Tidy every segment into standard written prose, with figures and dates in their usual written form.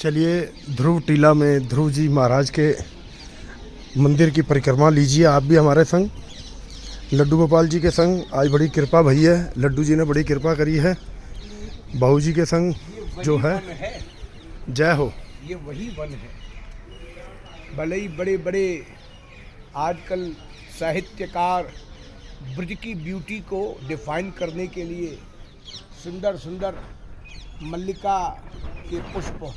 चलिए ध्रुव टीला में ध्रुव जी महाराज के मंदिर की परिक्रमा लीजिए आप भी हमारे संग, लड्डू गोपाल जी के संग। आज बड़ी कृपा भई है, लड्डू जी ने बड़ी कृपा करी है बहू जी के संग जो है। जय हो। ये वही वन है। भले ही बड़े बड़े आजकल साहित्यकार ब्रज की ब्यूटी को डिफाइन करने के लिए सुंदर सुंदर मल्लिका के पुष्प,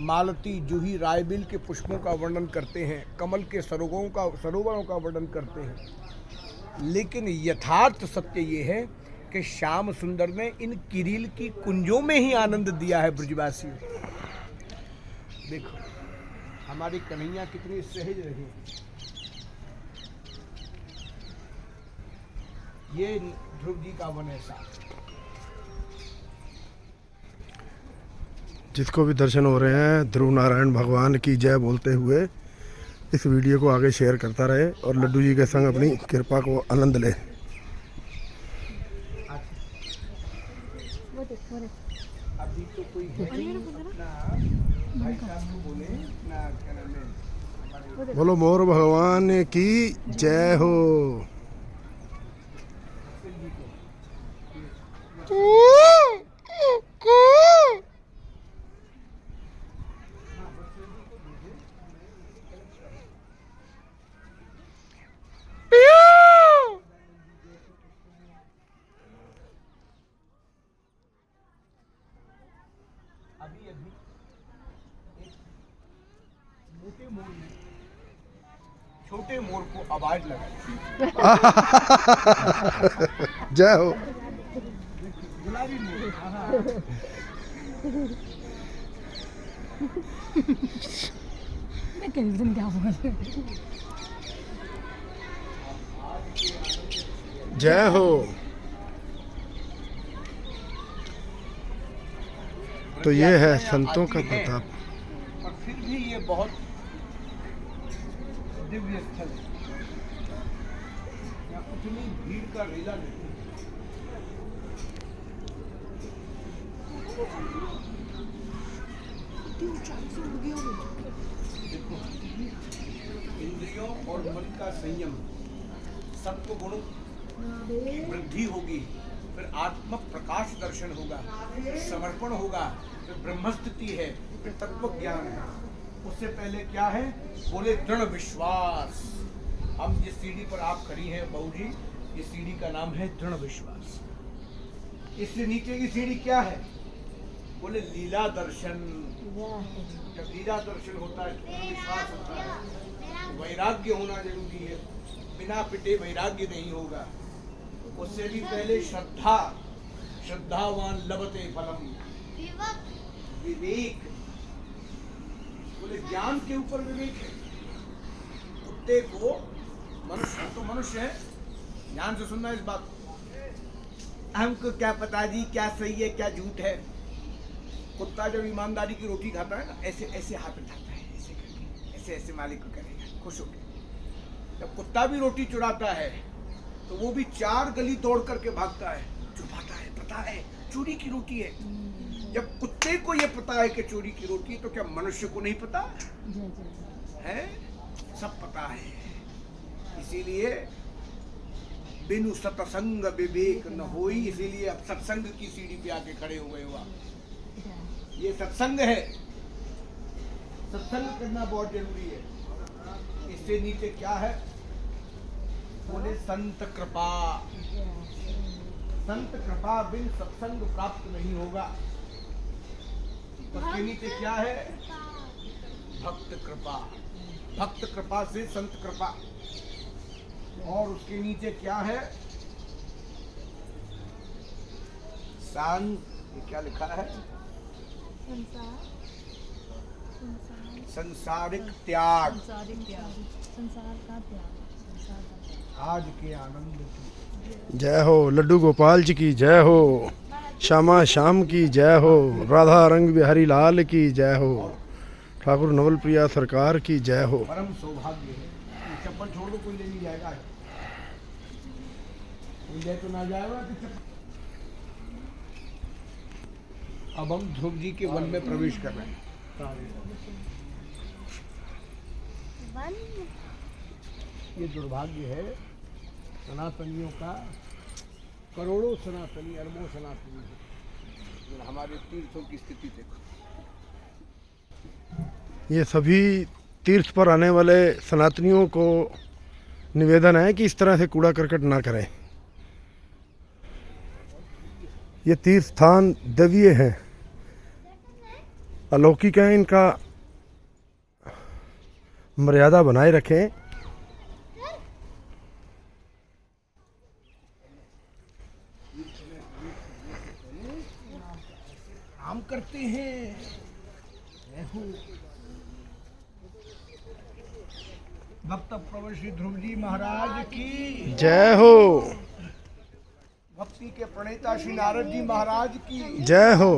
मालती, जूही, रायबिल के पुष्पों का वर्णन करते हैं, कमल के सरोवरों का वर्णन करते हैं, लेकिन यथार्थ सत्य ये है कि श्याम सुंदर ने इन किरील की कुंजों में ही आनंद दिया है ब्रजवासियों। देखो हमारी कन्हैया कितनी सहज रही। ये ध्रुव जी का वन ऐसा। जिसको भी दर्शन हो रहे हैं ध्रुव नारायण भगवान की जय बोलते हुए इस वीडियो को आगे शेयर करता रहे और लड्डू जी के संग अपनी कृपा को आनंद ले। अभी तो कोई बोलो मोर भगवान की जय हो। अभी अभी एक मोटे मोर ने छोटे मोर को आवाज लगाई। जय हो। गुलाबी मोर। मैं कैसे क्या बोल। जय हो। तो ये है संतों का प्रताप। और फिर भी ये बहुत दिव्य स्थल है। यहाँ उतनी भीड़ का रेला नहीं। देखो इंद्रियों और मन का संयम, सत्व गुणों की वृद्धि होगी, फिर आत्म प्रकाश दर्शन होगा, समर्पण होगा, फिर ब्रह्मस्थिति है, फिर तत्व ज्ञान है। उससे पहले क्या है? बोले दृढ़ विश्वास। हम जिस सीढ़ी पर आप खड़ी हैं बहू जी, इस सीढ़ी का नाम है दृढ़ विश्वास। इससे नीचे की सीढ़ी क्या है? बोले लीला दर्शन। जब लीला दर्शन होता है तो विश्वास होता है, वैराग्य होना जरूरी है, बिना पिटे वैराग्य नहीं होगा। उससे भी पहले श्रद्धा, श्रद्धावान लभते फलम, विवेक। बोले ज्ञान के ऊपर विवेक है। कुत्ते को मनुष्य तो मनुष्य है, ध्यान से सुनना इस बात को। हमको क्या पता जी क्या सही है क्या झूठ है। कुत्ता जब ईमानदारी की रोटी खाता है ना, ऐसे ऐसे हाथ उठाता है, ऐसे करके ऐसे ऐसे मालिक को करेगा खुश होकर। जब कुत्ता भी रोटी चुराता है तो वो भी 4 गली तोड़ करके भागता है, छुपाता है, पता है चोरी की रोटी है। जब कुत्ते को ये पता है कि चोरी की रोटी है, तो क्या मनुष्य को नहीं पता है? सब पता है। इसीलिए बिनु सत्संग विवेक न होई। इसीलिए अब सत्संग की सीढ़ी पे आके खड़े हो गए हो आप। ये सत्संग है, सत्संग करना बहुत जरूरी है। इससे नीचे क्या है? बोले संत कृपा। संत कृपा बिन सत्संग प्राप्त नहीं होगा। उसके नीचे क्या है? भक्त कृपा। भक्त कृपा से संत कृपा। और उसके नीचे क्या है? शांत। ये क्या लिखा है? संसारिक त्याग। संसार का त्याग। आज के आनंद की जय हो। लड्डू गोपाल जी की जय हो। श्यामा श्याम की जय हो। राधा रंग बिहारी लाल की जय हो। ठाकुर नवल प्रिया सरकार की जय हो। परम सौभाग्य है। ये चप्पल छोड़ दो, कोई ले नहीं जाएगा। कोई ले तो ना जाएगा कि चप्पल। अब हम ध्रुव जी के वन में प्रवेश कर रहे हैं। ये दुर्भाग्य है सनातनियों का। करोड़ों सनातनी, अरबों सनातनी हैं। और हमारे तीर्थों की स्थिति देखो। ये सभी तीर्थ पर आने वाले सनातनियों को निवेदन है कि इस तरह से कूड़ा करकट ना करें। ये तीर्थ स्थान दैवीय हैं, अलौकिक हैं, इनका मर्यादा बनाए रखें। काम करते हैं। देखो भक्त प्रभु श्री ध्रुव जी महाराज की जय हो, भक्ति के प्रणेता श्री नारद जी महाराज की जय हो।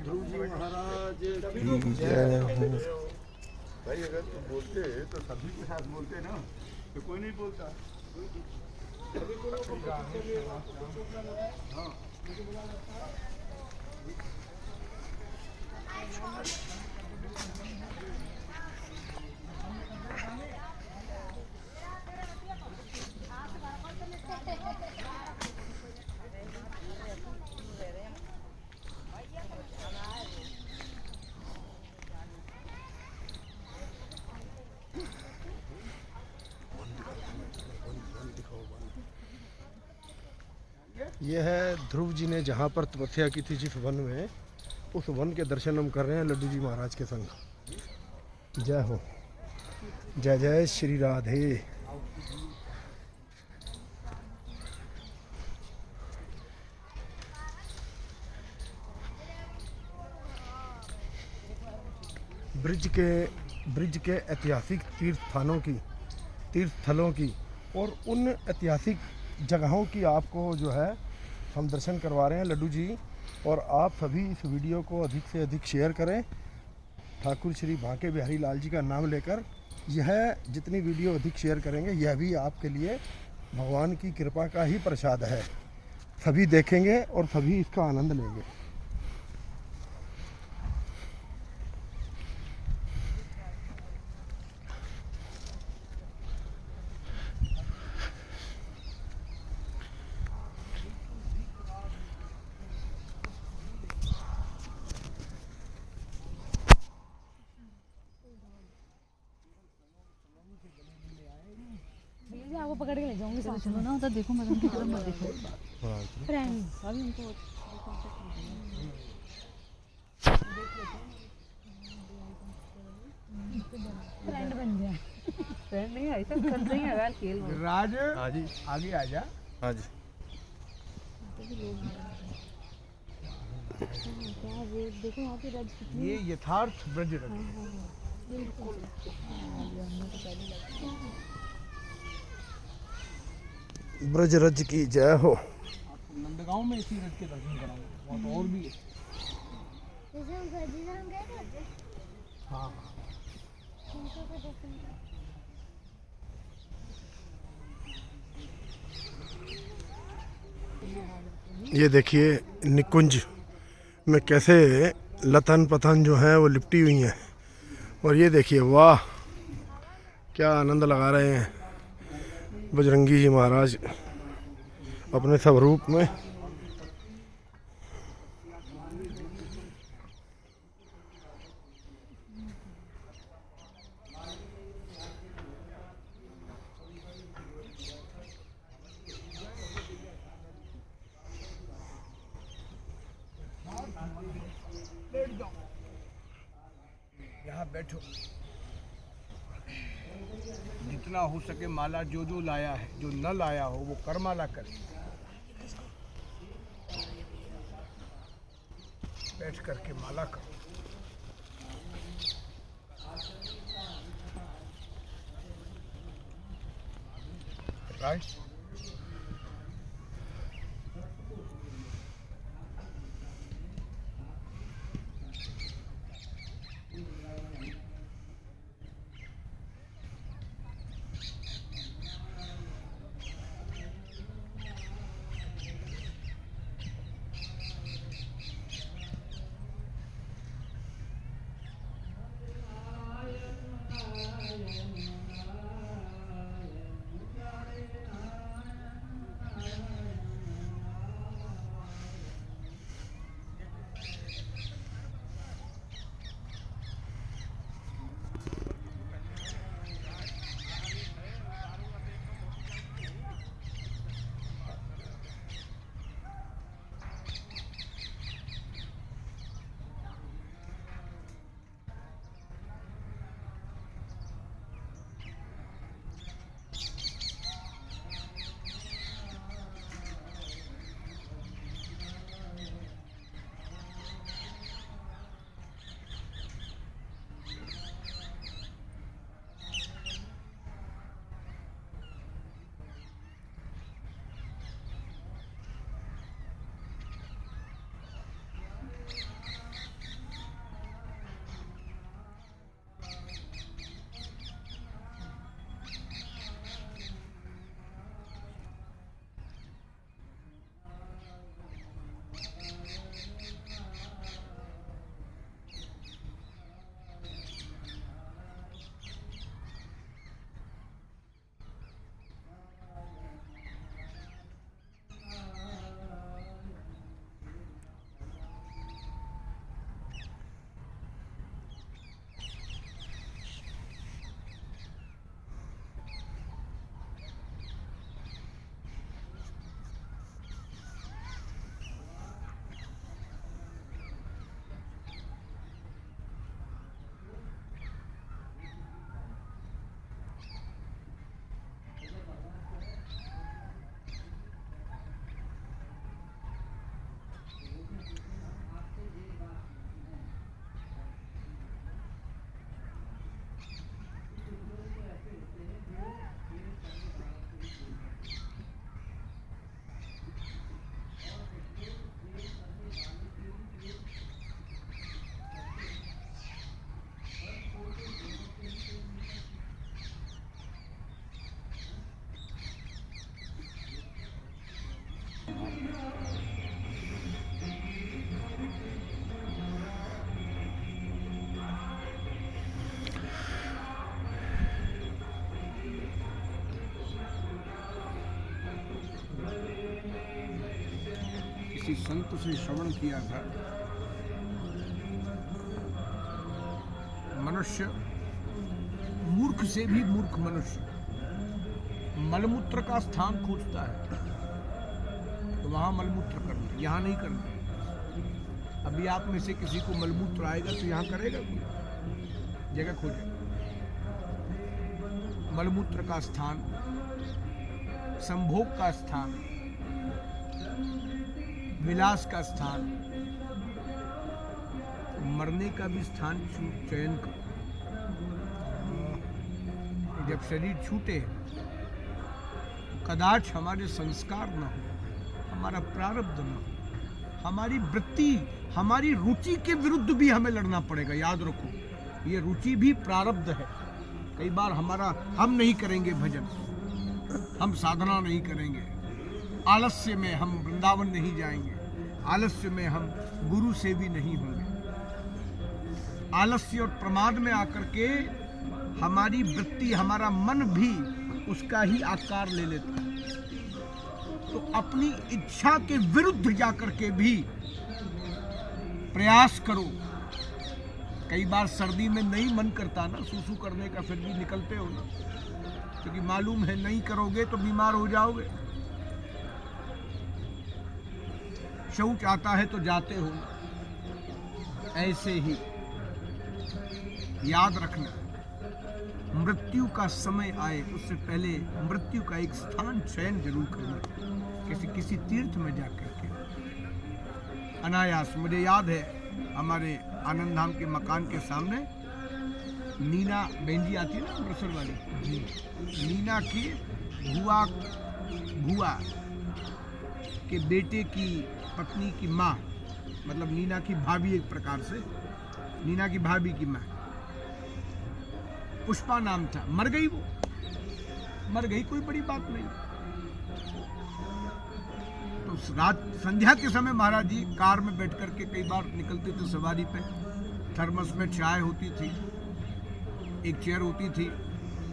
ध्रुव जी महाराज जय हो। भाई अगर तुम बोलते तो सभी के साथ बोलते ना, तो कोई नहीं बोलता। ये है ध्रुव जी ने जहाँ पर तपस्या की थी जिस वन में, उस वन के दर्शन हम कर रहे हैं लड्डू जी महाराज के संग। जय हो, जय जय श्री राधे। ब्रिज के ऐतिहासिक तीर्थ स्थलों की और उन ऐतिहासिक जगहों की आपको जो है हम दर्शन करवा रहे हैं लड्डू जी। और आप सभी इस वीडियो को अधिक से अधिक शेयर करें ठाकुर श्री बांके बिहारी लाल जी का नाम लेकर। यह जितनी वीडियो अधिक शेयर करेंगे यह भी आपके लिए भगवान की कृपा का ही प्रसाद है। सभी देखेंगे और सभी इसका आनंद लेंगे। भैया आपको पकड़ के ले जाऊंगी साथ। चलो ना, तो देखो मैं उनकी तरफ मत देखो। फ्रेंड्स अभी उनको फ्रेंड बन गया। फ्रेंड नहीं है, ऐसा कर रही है यार खेल में। राज हाँ जी, आगे आ जा। हाँ जी। देखो वहाँ पे रज कितनी। ये यथार्थ ब्रज रथ। ब्रज रज की जय हो। आपको नंदगांव में इसी रथ के दर्शन कराऊंगा, वहाँ तो और भी है। हाँ ये देखिए निकुंज में कैसे लतन पतन जो है वो लिपटी हुई हैं। और ये देखिए, वाह क्या आनंद लगा रहे हैं बजरंगी जी महाराज अपने स्वरूप में। यहाँ बैठो। जितना हो सके माला जो जो लाया है, जो न लाया हो वो करमाला करे। बैठ करके माला करो। राइट। किसी संत से श्रवण किया था, मनुष्य, मूर्ख से भी मूर्ख मनुष्य मलमूत्र का स्थान खोजता है, तो वहां मलमूत्र करना, यहाँ नहीं करना। अभी आप में से किसी को मलमूत्र आएगा तो यहाँ करेगा, कोई जगह खोजेगा। मलमूत्र का स्थान, संभोग का स्थान, विलास का स्थान, मरने का भी स्थान चयन करो। जब शरीर छूटे, कदाच हमारे संस्कार न हो, हमारा प्रारब्ध न हो, हमारी वृत्ति, हमारी रुचि के विरुद्ध भी हमें लड़ना पड़ेगा। याद रखो, ये रुचि भी प्रारब्ध है। कई बार हम नहीं करेंगे भजन, हम साधना नहीं करेंगे, आलस्य में हम वृंदावन नहीं जाएंगे, आलस्य में हम गुरु से भी नहीं होंगे। आलस्य और प्रमाद में आकर के हमारी वृत्ति, हमारा मन भी उसका ही आकार ले लेता है। तो अपनी इच्छा के विरुद्ध जाकर के भी प्रयास करो। कई बार सर्दी में नहीं मन करता ना सूसू करने का, फिर भी निकलते हो ना, क्योंकि मालूम है नहीं करोगे तो बीमार हो जाओगे। शौच आता है तो जाते हो। ऐसे ही याद रखना, मृत्यु का समय आए उससे पहले मृत्यु का एक स्थान चयन जरूर करना, किसी तीर्थ में जाकर के अनायास। मुझे याद है हमारे आनंद धाम के मकान के सामने नीना बहन जी आती है ना, अमृतसर वाली जी, नीना की भुआ के बेटे की पत्नी की माँ, मतलब नीना की भाभी, एक प्रकार से नीना की भाभी की माँ, पुष्पा नाम था। मर गई, वो मर गई, कोई बड़ी बात नहीं। तो रात संध्या के समय महाराज जी कार में बैठ करके कई बार निकलते थे सवारी पे। थर्मस में चाय होती थी, एक चेयर होती थी,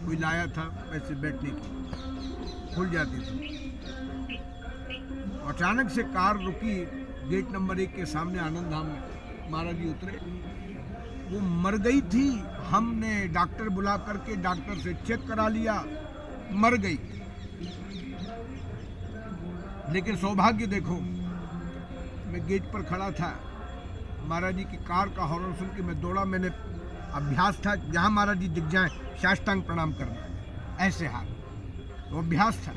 कोई लाया था वैसे बैठने की, खुल जाती थी। अचानक से कार रुकी गेट नंबर 1 के सामने आनंद धाम में। महाराज जी उतरे, वो मर गई थी। हमने डॉक्टर बुला करके डॉक्टर से चेक करा लिया, मर गई। लेकिन सौभाग्य देखो, मैं गेट पर खड़ा था, महाराज जी की कार का हॉर्न सुन के मैं दौड़ा। मैंने अभ्यास था, जहाँ महाराज जी दिख जाए साष्टांग प्रणाम करना, ऐसे हाथ, तो अभ्यास था।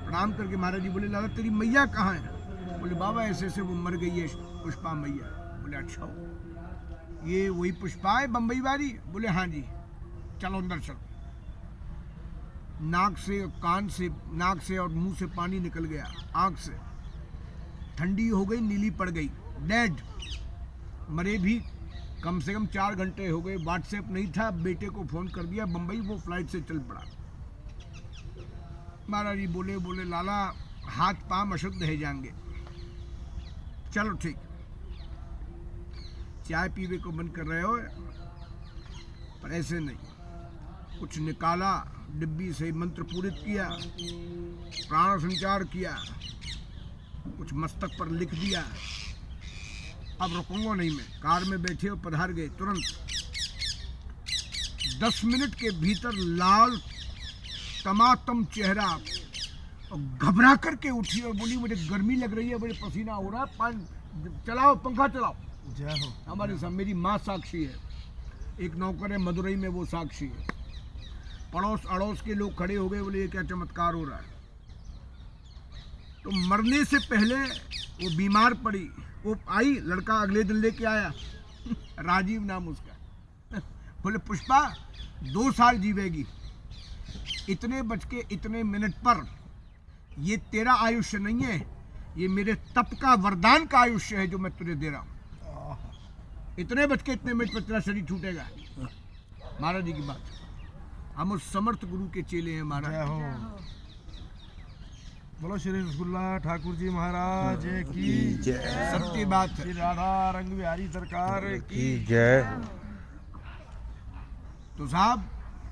प्रणाम करके महाराज जी बोले, लाला तेरी मैया कहाँ है? बोले बाबा ऐसे ऐसे वो मर गई है, पुष्पा मैया। बोले अच्छा, ये वही पुष्पा है बम्बई वाली? बोले हाँ जी। चलो अंदर चलो। नाक से, कान से, नाक से और मुंह से पानी निकल गया, आंख से, ठंडी हो गई, नीली पड़ गई, डेड। मरे भी कम से कम 4 घंटे हो गए। व्हाट्सएप नहीं था, बेटे को फोन कर दिया बम्बई, वो फ्लाइट से चल पड़ा। महाराज जी बोले लाला हाथ पांव अशुद्ध है जाएंगे। चलो ठीक, चाय पीवे को मन कर रहे हो, पर ऐसे नहीं। कुछ निकाला, डिब्बी से मंत्र पूरित किया, प्राण संचार किया, कुछ मस्तक पर लिख दिया। अब रुकूंगा नहीं मैं। कार में बैठे और पधार गए तुरंत। 10 मिनट के भीतर लाल टमाटम चेहरा, और घबरा करके उठी और बोली मुझे गर्मी लग रही है, मुझे पसीना हो रहा है, पानी चलाओ, पंखा चलाओ। जय हो। हमारे साथ मेरी माँ साक्षी है, एक नौकर है मदुरई में, वो साक्षी है। पड़ोस अड़ोस के लोग खड़े हो गए, बोले ये क्या चमत्कार हो रहा है। तो मरने से पहले वो बीमार पड़ी, वो आई, लड़का अगले दिन लेके आया, राजीव नाम उसका। बोले पुष्पा 2 साल जीवेगी, इतने बज के इतने मिनट पर। ये तेरा आयुष्य नहीं है, ये मेरे तप का वरदान का आयुष्य है जो मैं तुझे दे रहा हूँ। इतने बज के इतने मिनट पर तेरा शरीर छूटेगा। महाराज जी की बात। हम उस समर्थ गुरु के चेले हैं महाराज। बोलो श्री रसगुल्ला ठाकुर जी महाराज की सत्य बात है। श्री राधा रंग बिहारी सरकार की जय। तो साहब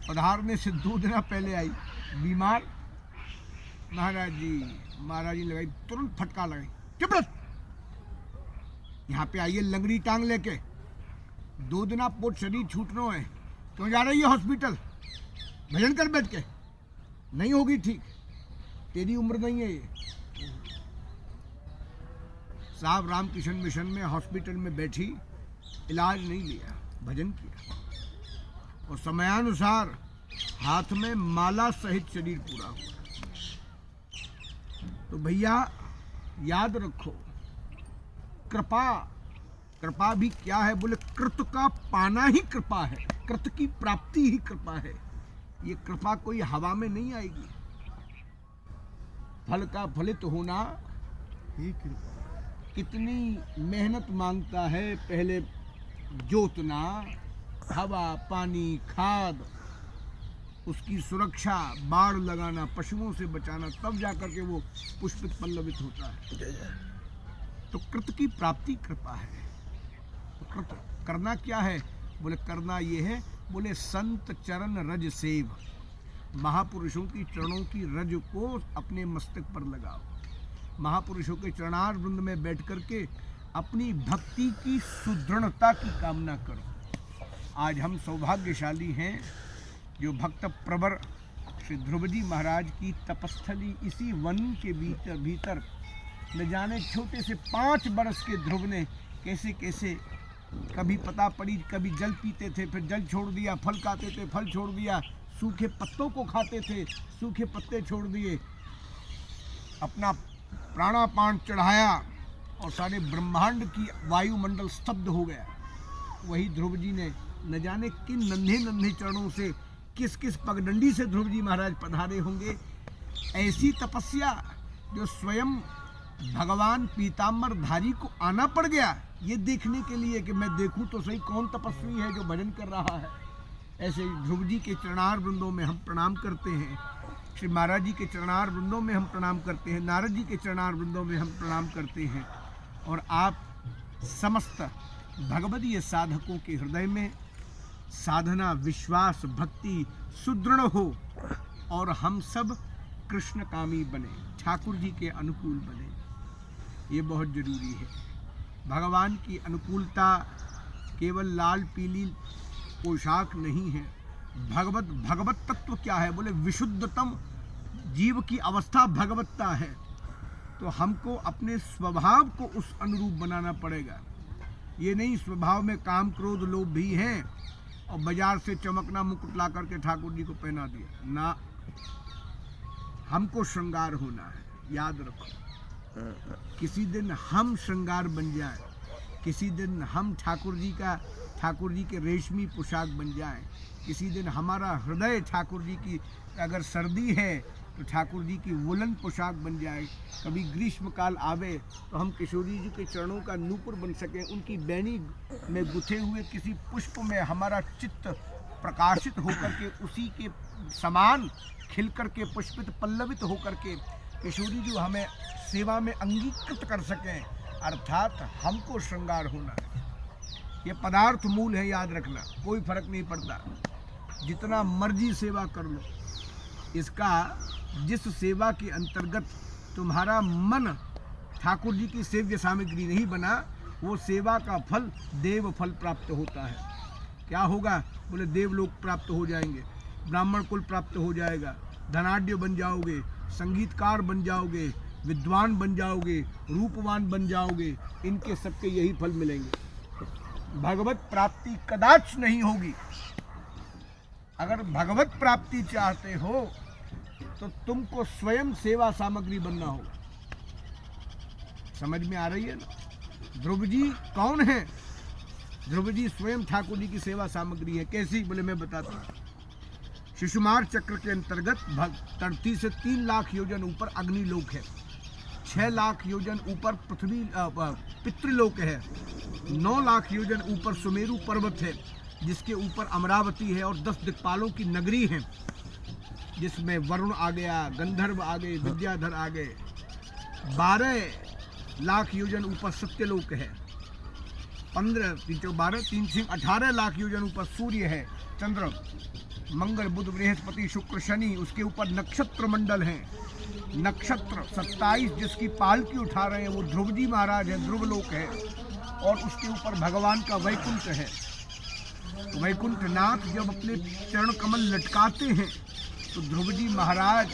पधारने से 2 दिन पहले आई बीमार, महाराज जी लगाई, तुरंत फटका लगाई, चुप रह, यहाँ पे आइए लंगड़ी टांग लेके, 2 दिन पोट शरीर छूटनो है, क्यों जा रही है हॉस्पिटल, भजन कर बैठ के, नहीं होगी ठीक, तेरी उम्र नहीं है ये। साहब रामकृष्ण मिशन में हॉस्पिटल में बैठी, इलाज नहीं लिया, भजन किया, और समयानुसार हाथ में माला सहित शरीर पूरा हुआ। तो भैया याद रखो, कृपा भी क्या है, बोले कृत का पाना ही कृपा है, कृत की प्राप्ति ही कृपा है। ये कृपा कोई हवा में नहीं आएगी, फल का फलित होना ही कृपा। कितनी मेहनत मांगता है, पहले जोतना, हवा पानी खाद, उसकी सुरक्षा, बाड़ लगाना, पशुओं से बचाना, तब जाकर के वो पुष्पित पल्लवित होता है। तो कृत की प्राप्ति कृपा है। तो कृत करना क्या है, बोले करना ये है, बोले संत चरण रज सेव, महापुरुषों की चरणों की रज को अपने मस्तक पर लगाओ, महापुरुषों के चरणार वृंद में बैठ करके अपनी भक्ति की सुदृढ़ता की कामना करो। आज हम सौभाग्यशाली हैं जो भक्त प्रवर श्री ध्रुव जी महाराज की तपस्थली इसी वन के भीतर न जाने छोटे से 5 बरस के ध्रुव ने कैसे कैसे, कभी पता पड़ी, कभी जल पीते थे, फिर जल छोड़ दिया, फल खाते थे, फल छोड़ दिया, सूखे पत्तों को खाते थे, सूखे पत्ते छोड़ दिए, अपना प्राणापान चढ़ाया और सारे ब्रह्मांड की वायुमंडल स्तब्ध हो गया। वही ध्रुव जी ने न जाने किन नन्हे नन्हे चरणों से, किस किस पगडंडी से ध्रुव जी महाराज पधारे होंगे। ऐसी तपस्या जो स्वयं भगवान पीताम्बर धारी को आना पड़ गया ये देखने के लिए कि मैं देखूं तो सही कौन तपस्वी है जो भजन कर रहा है। ऐसे ध्रुव जी के चरणार वृंदों में हम प्रणाम करते हैं, श्री महाराज जी के चरणार वृंदों में हम प्रणाम करते हैं, नारद जी के चरणार वृंदों में हम प्रणाम करते हैं। और आप समस्त भगवदीय साधकों के हृदय में साधना, विश्वास, भक्ति सुदृढ़ हो और हम सब कृष्णकामी बने, ठाकुर जी के अनुकूल बने, ये बहुत जरूरी है। भगवान की अनुकूलता केवल लाल पीली पोशाक नहीं है, भगवत तत्व क्या है, बोले विशुद्धतम जीव की अवस्था भगवत्ता है। तो हमको अपने स्वभाव को उस अनुरूप बनाना पड़ेगा। ये नहीं स्वभाव में काम क्रोध लोभ भी हैं और बाजार से चमकना मुकुट ला करके ठाकुर जी को पहना दिया ना, हमको श्रृंगार होना है। याद रखो, किसी दिन हम श्रृंगार बन जाए, किसी दिन हम ठाकुर जी के रेशमी पोशाक बन जाए, किसी दिन हमारा हृदय ठाकुर जी की, अगर सर्दी है तो ठाकुर जी की वुलन पोशाक बन जाए, कभी ग्रीष्म काल आवे तो हम किशोरी जी के चरणों का नूपुर बन सकें, उनकी बैनी में गुथे हुए किसी पुष्प में हमारा चित्त प्रकाशित होकर के उसी के समान खिल करके पुष्पित पल्लवित होकर के किशोरी जी हमें सेवा में अंगीकृत कर सकें। अर्थात हमको श्रृंगार होना है। ये पदार्थ मूल है, याद रखना, कोई फर्क नहीं पड़ता, जितना मर्जी सेवा कर लो, इसका जिस सेवा के अंतर्गत तुम्हारा मन ठाकुर जी की सेव्य सामग्री नहीं बना, वो सेवा का फल देव फल प्राप्त होता है। क्या होगा, बोले देवलोक प्राप्त हो जाएंगे, ब्राह्मण कुल प्राप्त हो जाएगा, धनाढ्य बन जाओगे, संगीतकार बन जाओगे, विद्वान बन जाओगे, रूपवान बन जाओगे, इनके सबके यही फल मिलेंगे। भगवत प्राप्ति कदाच नहीं होगी। अगर भगवत प्राप्ति चाहते हो तो तुमको स्वयं सेवा सामग्री बनना होगा। समझ में आ रही है ना? ध्रुव जी कौन है? ध्रुव जी स्वयं ठाकुर जी की सेवा सामग्री है। कैसी, बोले मैं बताता हूँ। शिशुमार चक्र के अंतर्गत धरती से 3 लाख योजन ऊपर अग्निलोक है, 6 लाख योजन ऊपर पृथ्वी पितृलोक है, 9 लाख योजन ऊपर सुमेरु पर्वत है जिसके ऊपर अमरावती है और 10 दिक्पालों की नगरी है। जिसमें वरुण आ गया, गंधर्व आ गए, विद्याधर आ गए। 12 लाख योजन ऊपर सत्यलोक है, 15 3 12 3 सिंह 18 लाख योजन ऊपर सूर्य है, चंद्र, मंगल, बुध, बृहस्पति, शुक्र, शनि, उसके ऊपर नक्षत्र मंडल हैं। नक्षत्र 27 जिसकी पालकी उठा रहे हैं वो ध्रुव जी महाराज है, ध्रुव लोक है। और उसके ऊपर भगवान का वैकुंठ है। वैकुंठ नाथ जब अपने चरण कमल लटकाते हैं तो ध्रुव जी महाराज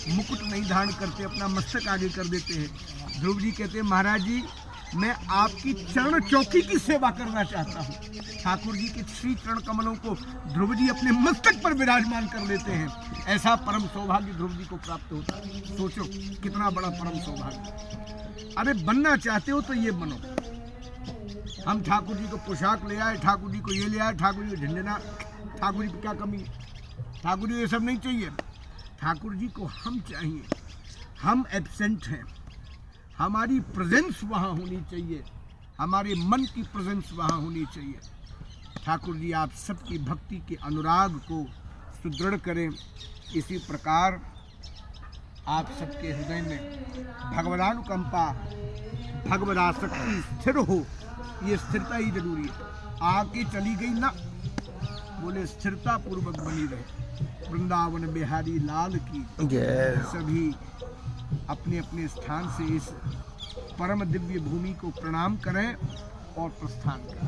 मुकुट नहीं धारण करते, अपना मस्तक आगे कर देते हैं। ध्रुव जी कहते हैं महाराज जी मैं आपकी चरण चौकी की सेवा करना चाहता हूँ। ठाकुर जी के श्री चरण कमलों को ध्रुव जी अपने मस्तक पर विराजमान कर लेते हैं। ऐसा परम सौभाग्य ध्रुव जी को प्राप्त होता है। सोचो कितना बड़ा परम सौभाग्य। अरे बनना चाहते हो तो ये बनो। हम ठाकुर जी को पोशाक ले आए, ठाकुर जी को ये ले आए, ठाकुर जी को झंडा, ठाकुर जी को क्या कमी है? ठाकुर जी ये सब नहीं चाहिए। ठाकुर जी को हम चाहिए। हम एब्सेंट हैं, हमारी प्रेजेंस वहाँ होनी चाहिए, हमारे मन की प्रेजेंस वहाँ होनी चाहिए। ठाकुर जी आप सबकी भक्ति के अनुराग को सुदृढ़ करें। इसी प्रकार आप सबके हृदय में भगवदानुकंपा, भगवदासक्ति स्थिर हो। ये स्थिरता ही जरूरी है। आके चली गई ना, बोले स्थिरता पूर्वक बनी रहे। वृंदावन बिहारी लाल की सभी अपने अपने स्थान से इस परम दिव्य भूमि को प्रणाम करें और प्रस्थान करें।